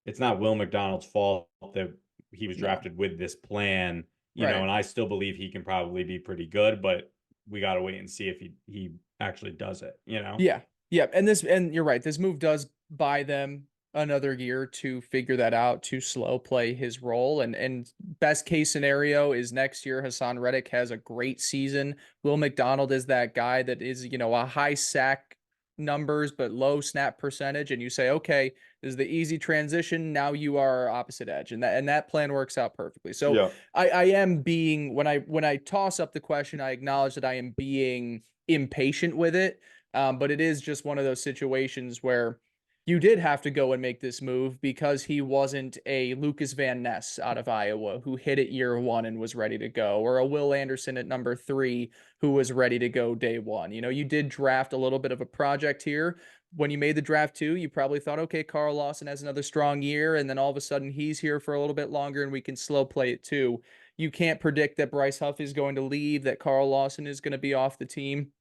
it's not Will McDonald's fault that he was No. drafted with this plan, Right. and I still believe he can probably be pretty good, but we got to wait and see if he actually does it, Yeah. Yeah. And you're right. This move does buy them another year to figure that out, to slow play his role. And best case scenario is next year Haason Reddick has a great season. Will McDonald is that guy that is, a high sack numbers but low snap percentage, and you say, okay, this is the easy transition. Now you are opposite edge, and that plan works out perfectly. So Yeah. I am being, when I toss up the question, I acknowledge that I am being impatient with it. But it is just one of those situations where you did have to go and make this move because he wasn't a Lucas Van Ness out of Iowa who hit it year 1 and was ready to go, or a Will Anderson at number 3 who was ready to go day 1. You did draft a little bit of a project here. When you made the draft 2, you probably thought, okay, Carl Lawson has another strong year, and then all of a sudden he's here for a little bit longer and we can slow play it too. You can't predict that Bryce Huff is going to leave, that Carl Lawson is going to be off the team.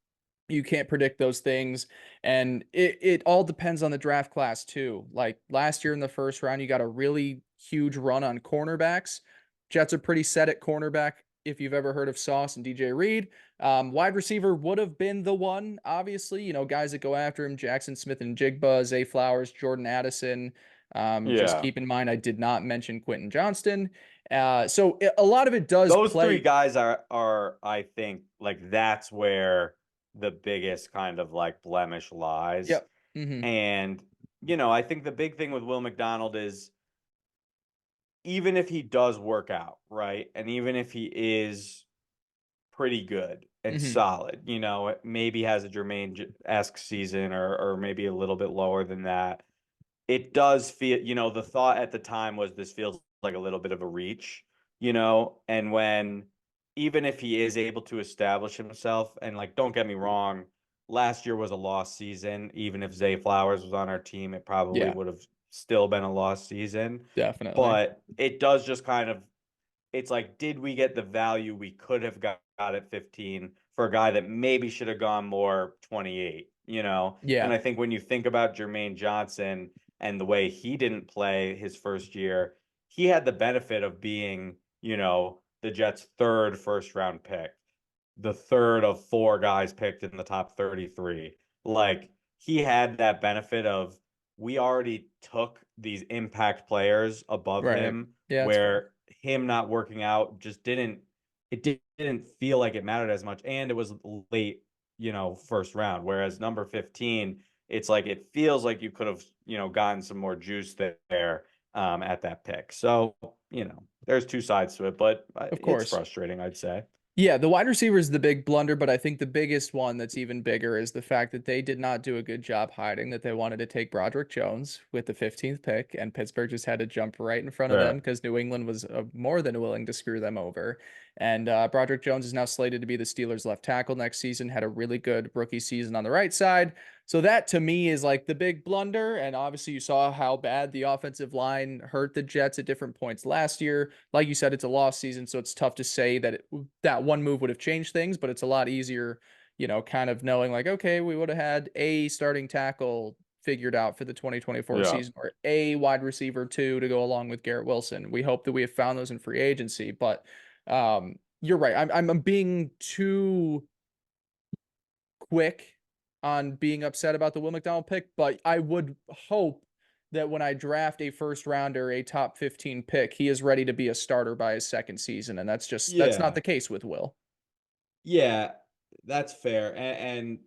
You can't predict those things, and it all depends on the draft class too. Like last year in the first round, you got a really huge run on cornerbacks. Jets are pretty set at cornerback. If you've ever heard of Sauce and DJ Reed, wide receiver would have been the one. Obviously, guys that go after him: Jackson Smith and Jigba, Zay Flowers, Jordan Addison. Just Yeah. keep in mind, I did not mention Quentin Johnston. So a lot of it does Those play. 3 guys are I think like that's where the biggest kind of like blemish lies. Yep. Mm-hmm. And I think the big thing with Will McDonald is even if he does work out, right? And even if he is pretty good and Mm-hmm. solid, maybe has a Jermaine-esque season or maybe a little bit lower than that. It does feel, the thought at the time was this feels like a little bit of a reach, and when even if he is able to establish himself, and like, don't get me wrong, last year was a lost season. Even if Zay Flowers was on our team, it probably Yeah. would have still been a lost season. Definitely. But it does just kind of, it's like, did we get the value we could have got at 15 for a guy that maybe should have gone more 28, And Yeah. I think when you think about Jermaine Johnson and the way he didn't play his first year, he had the benefit of being, the Jets' 3rd first-round pick, the 3rd of 4 guys picked in the top 33. Like, he had that benefit of, we already took these impact players above Right. him, Yeah, that's fair. where him not working out just didn't it didn't feel like it mattered as much, and it was late, first round. Whereas number 15, it's like it feels like you could have, gotten some more juice there at that pick. So, there's two sides to it, but Of it's course. frustrating, I'd say. Yeah, the wide receiver is the big blunder, but I think the biggest one that's even bigger is the fact that they did not do a good job hiding that they wanted to take Broderick Jones with the 15th pick, and Pittsburgh just had to jump right in front of them Sure. because New England was more than willing to screw them over. And Broderick Jones is now slated to be the Steelers' left tackle next season, had a really good rookie season on the right side. So that to me is like the big blunder. And obviously, you saw how bad the offensive line hurt the Jets at different points last year. Like you said, it's a lost season, so it's tough to say that that one move would have changed things, but it's a lot easier, kind of knowing like, okay, we would have had a starting tackle figured out for the 2024 Yeah. season or a wide receiver two to go along with Garrett Wilson. We hope that we have found those in free agency, but you're right. I'm being too quick on being upset about the Will McDonald pick, but I would hope that when I draft a first rounder, a top 15 pick, he is ready to be a starter by his second season. And that's not Yeah. the case with Will. Yeah, that's fair. And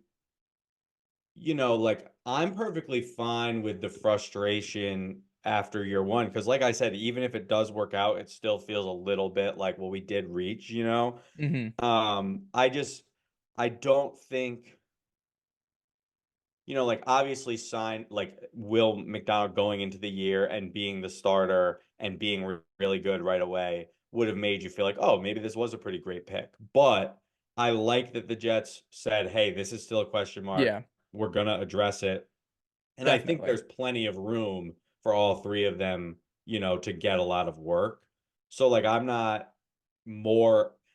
like I'm perfectly fine with the frustration after year one. Cause like I said, even if it does work out, it still feels a little bit like, well, we did reach. Hmm. I don't think, like obviously sign like Will McDonald going into the year and being the starter and being really good right away would have made you feel like, oh, maybe this was a pretty great pick. But I like that the Jets said, hey, this is still a question mark. Yeah, We're gonna address it. And I think definitely. there's plenty of room for all three of them, to get a lot of work. So like I'm not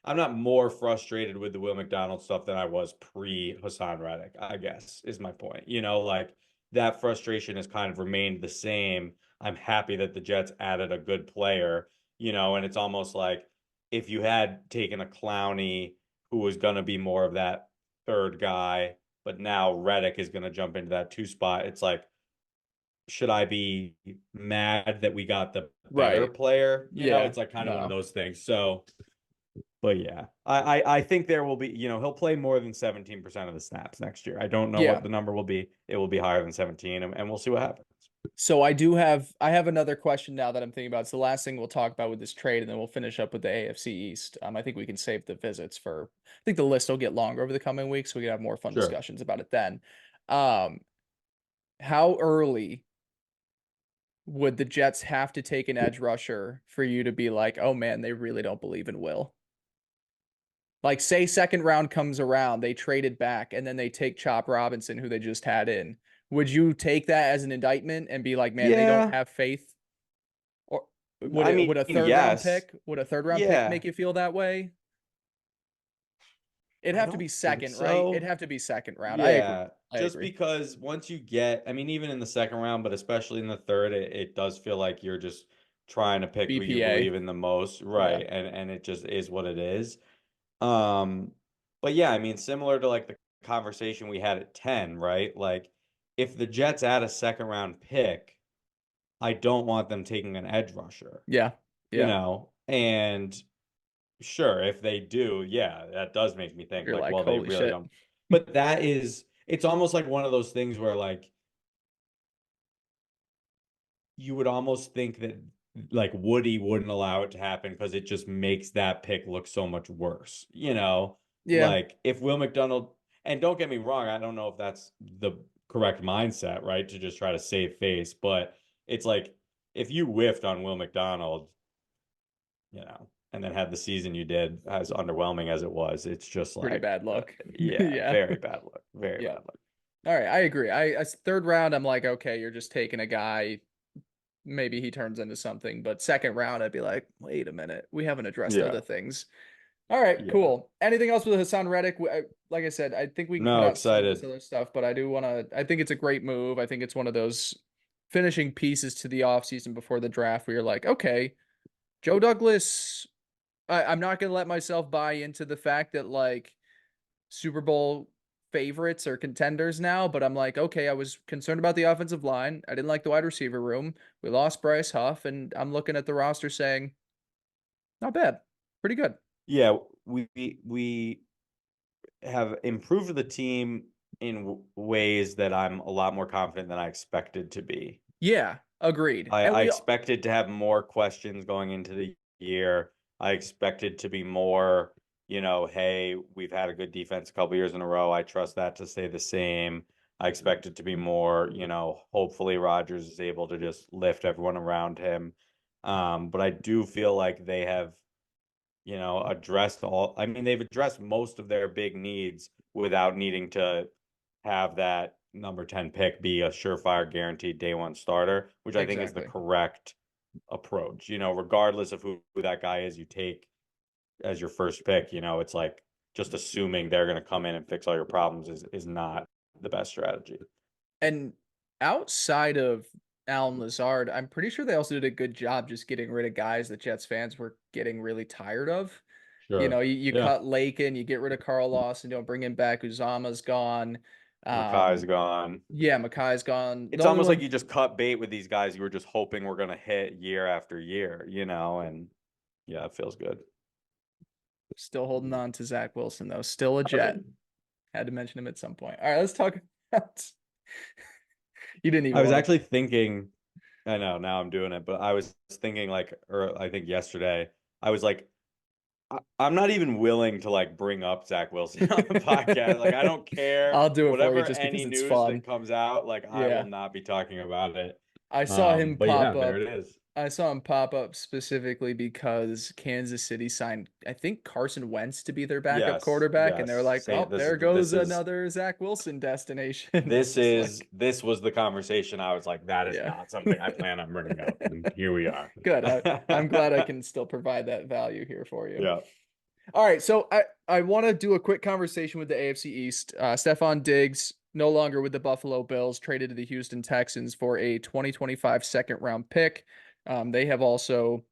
more frustrated with the Will McDonald stuff than I was pre Haason Reddick, I guess, is my point. Like that frustration has kind of remained the same. I'm happy that the Jets added a good player, and it's almost like if you had taken a Clowney who was going to be more of that third guy, but now Reddick is going to jump into that two spot. It's like, should I be mad that we got the better Right. player? Yeah. It's like kind of one of No. those things. So, but yeah, I think there will be, he'll play more than 17% of the snaps next year. I don't know what Yeah. the number will be. It will be higher than 17, and we'll see what happens. So I have another question now that I'm thinking about. It's the last thing we'll talk about with this trade, and then we'll finish up with the AFC East. I think we can save the visits for. I think the list will get longer over the coming weeks, so we can have more fun Sure. discussions about it then. Um, how early would the Jets have to take an edge rusher for you to be like, oh man, they really don't believe in Will? Like, say second round comes around, they traded back, and then they take Chop Robinson, who they just had in. Would you take that as an indictment and be like, man, they don't Yeah. have faith? Or I mean, would a third round yes. pick make Yeah. you feel that way? It'd I have to don't be think second, right? It'd so. have to be second round. I agree. Yeah, I just agree. because once you get, I mean, even in the second round, but especially in the third, it does feel like you're just trying to pick who you BPA. believe in the most, Yeah. right? And it just is what it is. Um, but yeah, I mean, similar to like the conversation we had at 10, right? Like if the Jets add a second round pick, I don't want them taking an edge rusher, Yeah. Yeah. and sure, if they do, yeah, that does make me think You're like, like, well, they holy really shit. don't. But it's almost like one of those things where like you would almost think that like Woody wouldn't allow it to happen because it just makes that pick look so much worse. Yeah. Like if Will McDonald, and don't get me wrong, I don't know if that's the correct mindset, right? To just try to save face, but it's like if you whiffed on Will McDonald, and then had the season you did as underwhelming as it was, it's just Pretty like, bad luck. yeah, Yeah. very bad luck, very Yeah. bad luck. All right. I agree. As third round, I'm like, okay, you're just taking a guy. Maybe he turns into something. But second round, I'd be like, wait a minute. We haven't addressed Yeah, other things. All right, yeah. cool. Anything else with Haason Reddick? Like I said, I think we can cut No, out some of this excited. other stuff, but I do want to. I think it's a great move. I think it's one of those finishing pieces to the offseason before the draft where you're like, okay, Joe Douglas. I'm not going to let myself buy into the fact that like Super Bowl favorites or contenders now, but I'm like, okay, I was concerned about the offensive line. I didn't like the wide receiver room. We lost Bryce Huff, and I'm looking at the roster saying, not bad, pretty good. Yeah, we have improved the team in ways that I'm a lot more confident than I expected to be. Yeah, agreed. And I we expected to have more questions going into the year. I expected to be more, hey, we've had a good defense a couple years in a row. I trust that to stay the same. I expected to be more, hopefully Rodgers is able to just lift everyone around him. But I do feel like they have, they've addressed most of their big needs without needing to have that number 10 pick be a surefire guaranteed day one starter, which I think is the exactly. correct approach. Regardless of who that guy is you take as your first pick, it's like just assuming they're going to come in and fix all your problems is not the best strategy. And outside of Alan Lazard, I'm pretty sure they also did a good job just getting rid of guys that Jets fans were getting really tired of. Sure. You Yeah. cut Lakin, you get rid of Carl Lawson, don't bring him back. Uzama's gone. Makai's gone. Yeah, Makai's gone. The It's only almost like one you just cut bait with these guys you were just hoping we're going to hit year after year, and yeah, it feels good. still holding on to Zach Wilson, though. Still a Jet. Had to mention him at some point. All right, let's talk about. You didn't even I was want actually thinking, I know now I'm doing it, but I was thinking or I think yesterday, I was like, I'm not even willing to bring up Zach Wilson on the podcast. Like, I don't care. I'll do it for you Whatever just because any it's news fun. that comes out, I will Yeah. not be talking about it. I saw him But yeah, pop there up. it is. I saw him pop up specifically because Kansas City signed, I think, Carson Wentz to be their backup Yes, quarterback, and they're yes. like, Say "Oh, there goes another Zach Wilson destination." It's just like, this was the conversation. I was like, that is yeah. not something I plan on bringing up, and here we are. Good. I'm glad I can still provide that value here for you. Yeah. All right, so I want to do a quick conversation with the AFC East. Stefon Diggs, no longer with the Buffalo Bills, traded to the Houston Texans for a 2025 second round pick. They have also,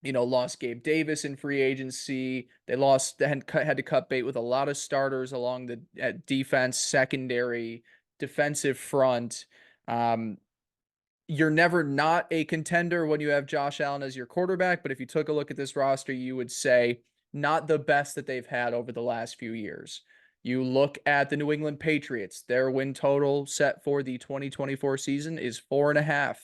lost Gabe Davis in free agency. They had to cut bait with a lot of starters along the defense, secondary, defensive front. Um, you're never not a contender when you have Josh Allen as your quarterback, but if you took a look at this roster, you would say not the best that they've had over the last few years. You look at the New England Patriots, their win total set for the 2024 season is 4.5.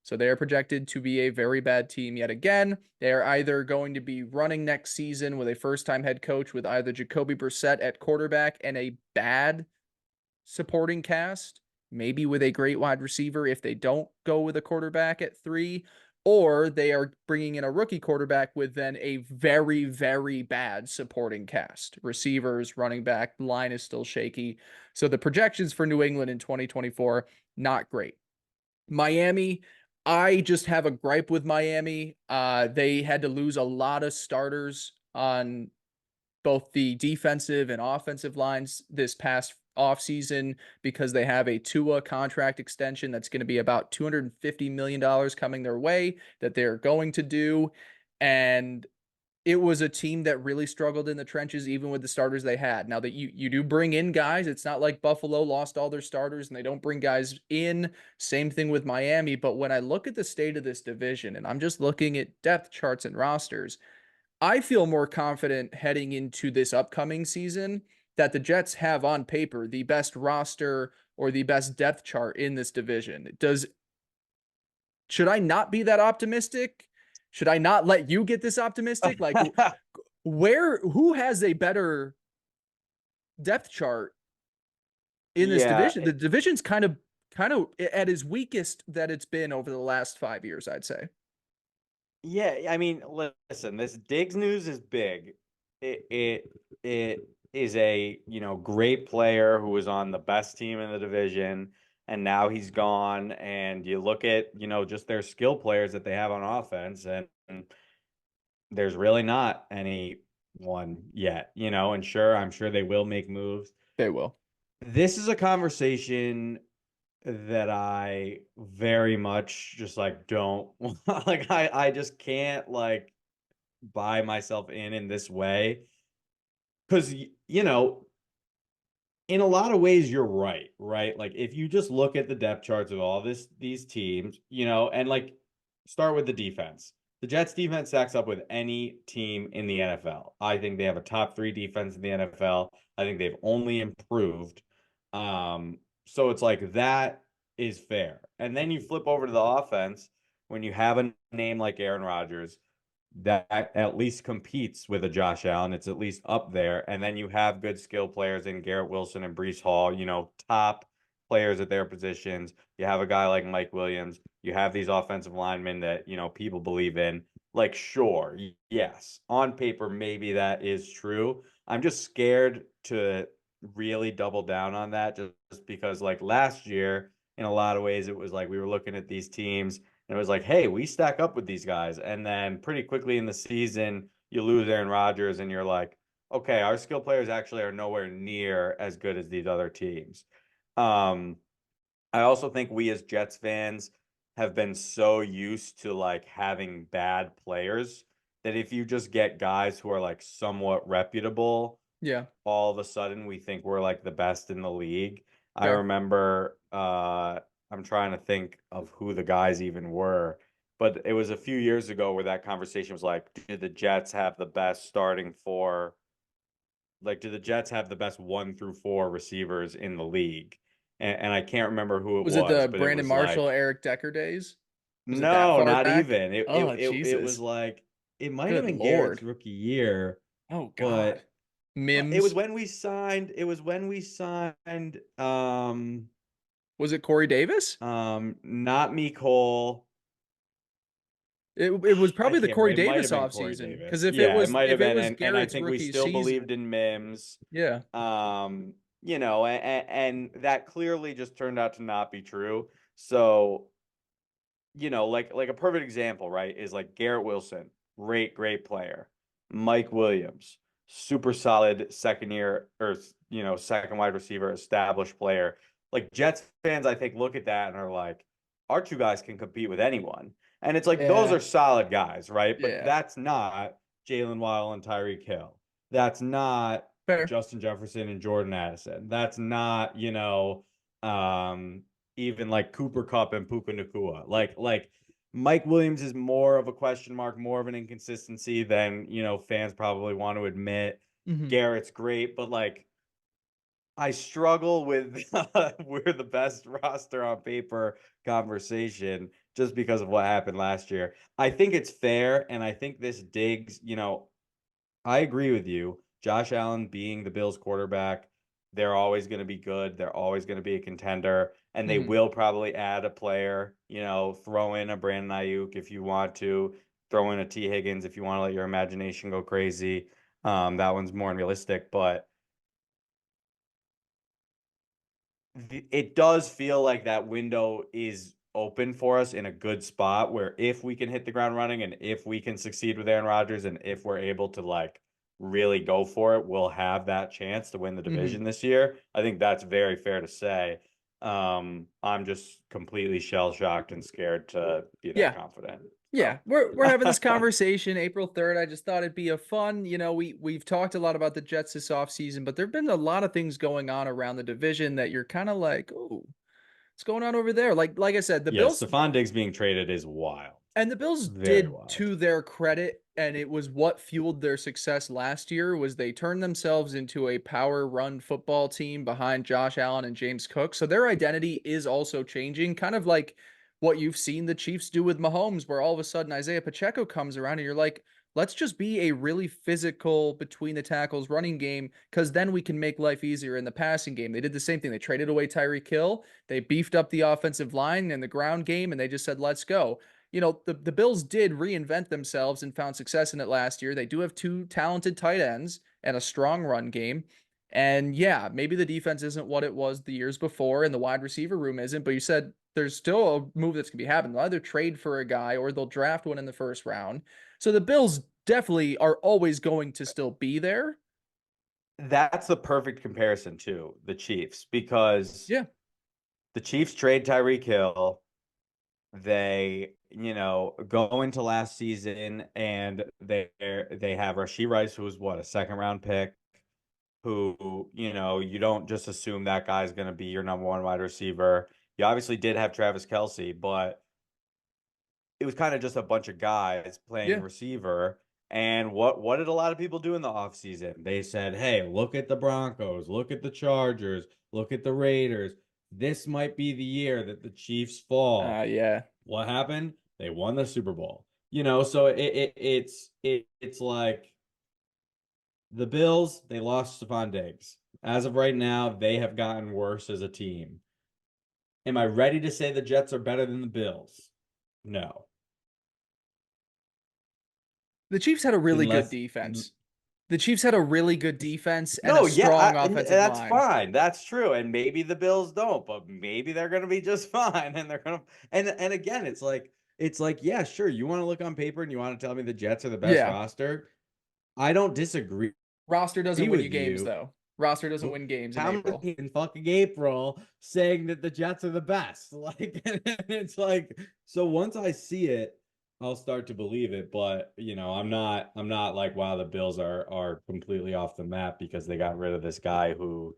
So they are projected to be a very bad team yet again. They are either going to be running next season with a first-time head coach with either Jacoby Brissett at quarterback and a bad supporting cast, maybe with a great wide receiver if they don't go with a quarterback at 3, or they are bringing in a rookie quarterback with then a very, very bad supporting cast. Receivers, running back, line is still shaky. So the projections for New England in 2024, not great. Miami, I just have a gripe with Miami. They had to lose a lot of starters on both the defensive and offensive lines this past offseason because they have a Tua contract extension that's going to be about $250 million coming their way that they're going to do. And it was a team that really struggled in the trenches, even with the starters they had. Now that you do bring in guys, it's not like Buffalo lost all their starters and they don't bring guys in. Same thing with Miami. But when I look at the state of this division and I'm just looking at depth charts and rosters, I feel more confident heading into this upcoming season that the Jets have on paper the best roster or the best depth chart in this division. Should I not be that optimistic? Should I not let you get this optimistic? Like who has a better depth chart in this Yeah, division? The division's kind of at its weakest that it's been over the last 5 years, I'd say. yeah. I mean, listen, this Diggs news is big. It is a great player who was on the best team in the division, and now he's gone. And you look at just their skill players that they have on offense, and there's really not anyone yet. And sure, I'm sure they will make moves. They will. This is a conversation that I very much just don't I just can't buy myself in this way because in a lot of ways you're right like if you just look at the depth charts of all these teams and start with the defense, The Jets defense stacks up with any team in the NFL. I think they have a top 3 defense in the NFL. I think they've only improved. So it's like that is fair. And then you flip over to the offense when you have a name like Aaron Rodgers that at least competes with a Josh Allen. It's at least up there. And then you have good skill players in Garrett Wilson and Breece Hall, top players at their positions. You have a guy like Mike Williams. You have these offensive linemen that, people believe in. Like, sure, yes, on paper, maybe that is true. I'm just scared to really double down on that just because, like, last year, in a lot of ways, it was like we were looking at these teams and it was like, hey, we stack up with these guys. And then pretty quickly in the season, you lose Aaron Rodgers and you're like, okay, our skill players actually are nowhere near as good as these other teams. I also think we as Jets fans have been so used to like having bad players that if you just get guys who are like somewhat reputable, Yeah, all of a sudden we think we're like the best in the league. I fair. remember I'm trying to think of who the guys even were, but it was a few years ago where that conversation was like, do the Jets have the best starting four? Like, do the Jets have the best 1 through 4 receivers in the league? And I can't remember who it Was it the was, but it Brandon was Marshall, like, Eric Decker days? Was it that no, far not back? even. Oh, It was Jesus. like it might have Good been Garrett's Lord. rookie year, Oh, God. but it was Mims. when we signed. It was when we signed. Was it Corey Davis? Not me, Cole. It was I probably the can't Corey remember. It might have Davis been Corey offseason. Because Davis. Yeah, it might have if it been, was and I Garrett's think we rookie still season, believed in Mims. yeah. And that clearly just turned out to not be true. So, like a perfect example, right, is like Garrett Wilson, great player. Mike Williams, super solid second year or second wide receiver, established player. Like Jets fans, I think look at that and are like, our 2 guys can compete with anyone. And it's like those Yeah. are solid guys, right? But Yeah. that's not Jalen Waddle and Tyreek Hill. That's not Fair. Justin Jefferson and Jordan Addison. That's not, even like Cooper Kupp and Puka Nacua. Like Mike Williams is more of a question mark, more of an inconsistency than, fans probably want to admit. Hmm. Garrett's great, but like I struggle with we're the best roster on paper conversation just because of what happened last year. I think it's fair, and I think this Diggs, I agree with you. Josh Allen being the Bills quarterback, they're always going to be good. They're always going to be a contender, and they Hmm. will probably add a player, throw in a Brandon Ayuk if you want to, throw in a T. Higgins if you want to let your imagination go crazy. That one's more unrealistic, but it does feel like that window is open for us in a good spot where if we can hit the ground running and if we can succeed with Aaron Rodgers and if we're able to like really go for it, we'll have that chance to win the Hmm. division this year. I think that's very fair to say. I'm just completely shell shocked and scared to be that Yeah. confident. Yeah, we're having this conversation April 3rd. I just thought it'd be a fun, we've talked a lot about the Jets this offseason, but there've been a lot of things going on around the division that you're kind of like, oh, what's going on over there? Like I said, the Yeah, Bills Stefon Diggs being traded is wild. and the Bills Very did, wild. to their credit, and it was what fueled their success last year, was they turned themselves into a power run football team behind Josh Allen and James Cook. So their identity is also changing, kind of like what you've seen the Chiefs do with Mahomes, where all of a sudden Isaiah Pacheco comes around and you're like, let's just be a really physical between the tackles running game, because then we can make life easier in the passing game. They did the same thing. They traded away Tyreek Hill. They beefed up the offensive line and the ground game, and they just said, let's go. The Bills did reinvent themselves and found success in it last year. They do have 2 talented tight ends and a strong run game. And yeah, maybe the defense isn't what it was the years before, and the wide receiver room isn't, but you said there's still a move that's going to be happening. They'll either trade for a guy or they'll draft one in the first round. So the Bills definitely are always going to still be there. That's the perfect comparison to the Chiefs because Yeah. the Chiefs trade Tyreek Hill. They, go into last season and they have Rashee Rice, who was what, a second round pick, who, you don't just assume that guy's going to be your number 1 wide receiver. You obviously did have Travis Kelce, but it was kind of just a bunch of guys playing Yeah. receiver. And what did a lot of people do in the offseason? They said, hey, look at the Broncos, look at the Chargers, look at the Raiders. This might be the year that the Chiefs fall. Yeah. What happened? They won the Super Bowl. So it's like the Bills, they lost Stefon Diggs. As of right now, they have gotten worse as a team. Am I ready to say the Jets are better than the Bills? No. The Chiefs had a really good Unless defense. The Chiefs had a really good defense and No, a strong and offensive that's line. fine. That's true. And maybe the Bills don't, but maybe they're gonna be just fine. And they're gonna and again, it's like, yeah, sure. You want to look on paper and you want to tell me the Jets are the best Yeah. roster. I don't disagree Roster doesn't win with you games, you. though. Roster doesn't win games in How April. many in fucking April saying that the Jets are the best? Like, it's like, so once I see it, I'll start to believe it. But I'm not like, wow, the Bills are completely off the map because they got rid of this guy who,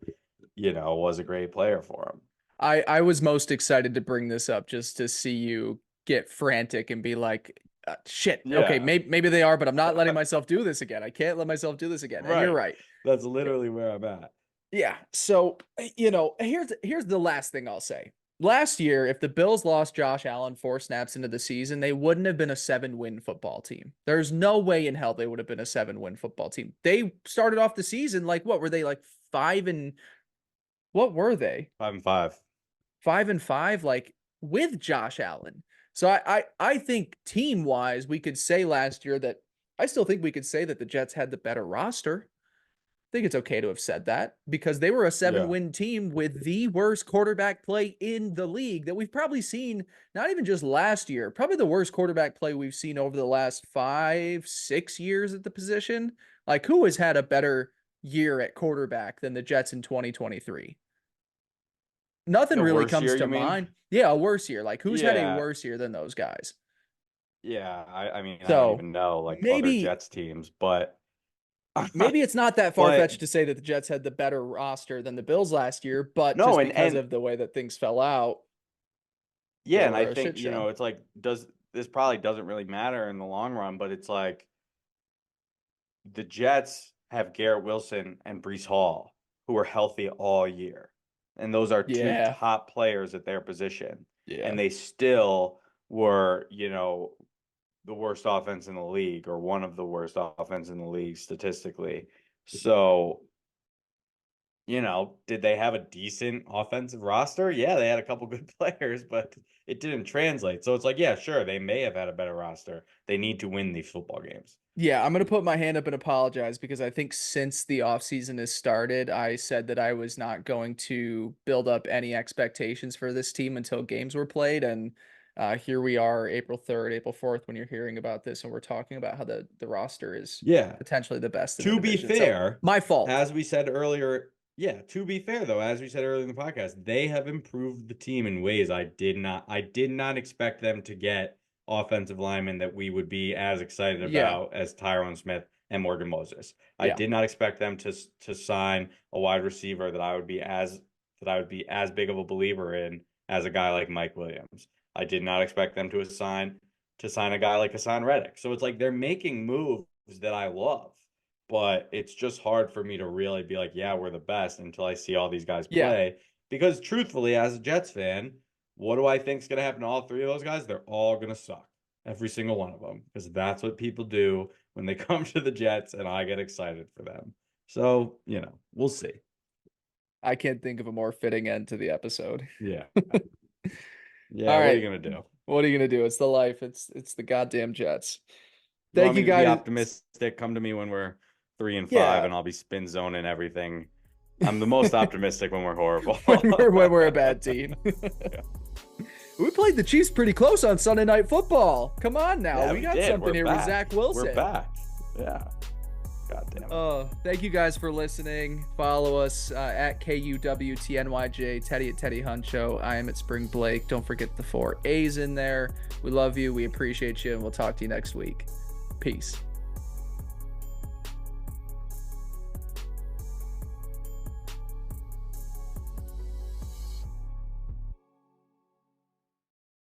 was a great player for him. I was most excited to bring this up just to see you get frantic and be like, shit. Yeah. Okay, maybe they are, but I'm not letting myself do this again. I can't let myself do this again. And you're right. That's literally where I'm at. Yeah. So, here's the last thing I'll say. Last year, if the Bills lost Josh Allen 4 snaps into the season, they wouldn't have been a 7-win football team. There's no way in hell they would have been a 7-win football team. They started off the season like, what were they, like 5 what were they? 5-5. 5-5, like with Josh Allen. So I think team wise, we could say last year that I still think we could say that the Jets had the better roster. I think it's okay to have said that because they were a 7-win team with the worst quarterback play in the league that we've probably seen, not even just last year, probably the worst quarterback play we've seen over the last 5-6 years at the position. Like, who has had a better year at quarterback than the Jets in 2023? Nothing really comes to mind. Yeah, a worse year. Like, who's had a worse year than those guys? Yeah, I mean, I don't even know, like, other Jets teams, but maybe it's not that far-fetched to say that the Jets had the better roster than the Bills last year, but just because of the way that things fell out. Yeah, and I think, it's like, this probably doesn't really matter in the long run, but it's like the Jets have Garrett Wilson and Bryce Hall, who are healthy all year. And those are two top players at their position. Yeah. And they still were, the worst offense in the league, or one of the worst offense in the league statistically. So, did they have a decent offensive roster? Yeah, they had a couple good players, but it didn't translate. So it's like, yeah, sure, they may have had a better roster. They need to win these football games. Yeah, I'm going to put my hand up and apologize because I think since the offseason has started, I said that I was not going to build up any expectations for this team until games were played. And here we are, April 3rd, April 4th, when you're hearing about this, and we're talking about how the roster is potentially the best in the division. To be fair, so, my fault. As we said earlier, to be fair though, as we said earlier in the podcast, they have improved the team in ways I did not expect them to get offensive linemen that we would be as excited about as Tyron Smith and Morgan Moses. I did not expect them to sign a wide receiver that I would be as big of a believer in as a guy like Mike Williams. I did not expect them to sign a guy like Haason Reddick. So it's like they're making moves that I love, but it's just hard for me to really be like, yeah, we're the best until I see all these guys play. Because truthfully, as a Jets fan, what do I think is going to happen to all 3 of those guys? They're all going to suck. Every single one of them. Because that's what people do when they come to the Jets, and I get excited for them. So, we'll see. I can't think of a more fitting end to the episode. Yeah. Yeah, what are you going to do? What are you going to do? It's the life. It's the goddamn Jets. Thank you, guys. Be optimistic. Come to me when we're 3-5, and I'll be spin zoning everything. I'm the most optimistic when we're horrible. when we're a bad team. We played the Chiefs pretty close on Sunday Night Football. Come on now. Yeah, we got something here with Zach Wilson. We're back. Yeah. God damn it. Thank you guys for listening. Follow us at KUWTNYJ, Teddy at Teddy Hunt Show. I am at Spring Blake. Don't forget the 4 A's in there. We love you. We appreciate you, and we'll talk to you next week. Peace.